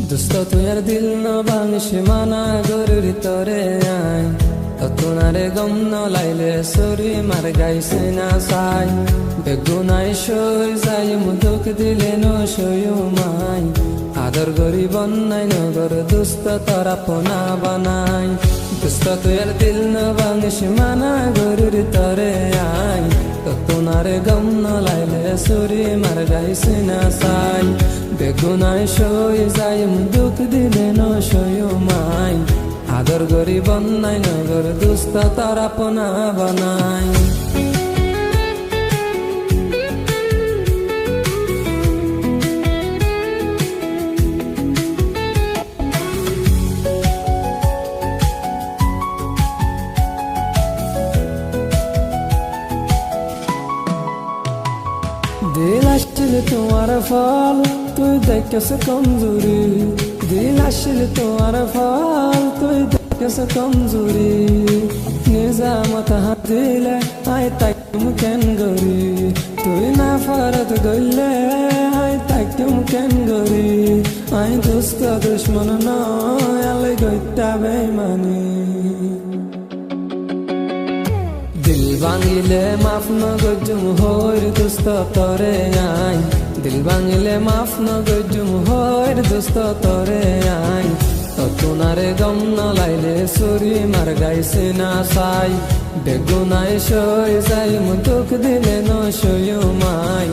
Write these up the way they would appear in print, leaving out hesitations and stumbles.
দোস্ত তুই আর দিল ন ভাঙিস মানা গরুর তরে আই তোমারে গম ন লাইলে সরি মার গাইছে না সাই বেগুনাই সই যাই মুদুক দিলে ন সয়ু মাই আদর গরি বন্যাই নগর দুস্ত তোরা পোনা বানাই দুস্ত তুই আর দিল ন ভাঙিস মানা গরুর তরে আই তোমারে গম ন লাইলে সরি মার গাইছে না সাই বেগুনাই সই যাই মুদুক দিলে ন সয়ু মাই আদর গরি বন্যাই নগর দুস্ত তারা পোনা বানাই দিল আসছিল তোমার ফল তুই দেখেছ কমজোরি দিল আসছিল তোমার ফল তুই দেখেছ কমজোরি নিজামত হাত দিলে আই তাকুম কেন গরি তুই না ফারত গইলে আই তাকুম কেন গরি আই দুস্ত দুশ্মন নয় আলে গইতা বেমানি দিল ভাঙিলে মাফ ন গজুম হইর দুস্ত তরে আই দিল ভাঙিলে মাফ ন গজুম হইর দুস্ত তরে আই তোমারে গম ন লাইলে সরি মার গাইছে না সাই বেগুনাই সই যাই মুদুক দিলে ন সয়ু মাই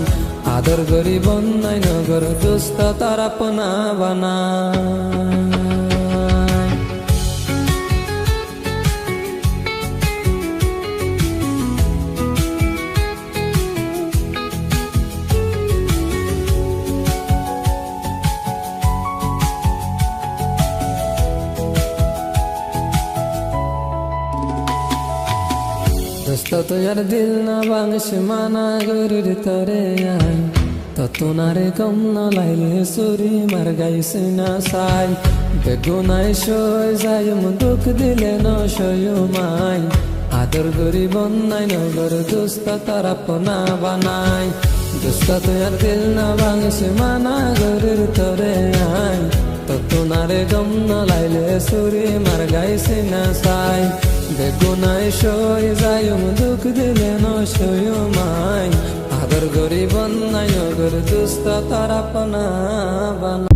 আদর গরি বন্যাই নগর দুস্ত তারা পোনা বানাই দোস্ত তুই আর দিল না ভাঙিস মানা গরুর তরে আই তোমারে গম ন লাইলে সরি মার গাইছে না সাই বেগুনাই সই যাই মুদুক দিলে ন সয়ু মাই আদর গরি বন্যাই নগর দুস্ত তারা পোনা বানাই দোস্ত তুই আর দিল না ভাঙিস মানা গরুর তরে আই তোমারে গম ন লাইলে সরি মার গাইছে না সাই বেগুনাই সই যাই মুদুক দিলে ন সয়ু মাই আদর গরি বন্যাই নগর দুস্ত তারা পোনা বানাই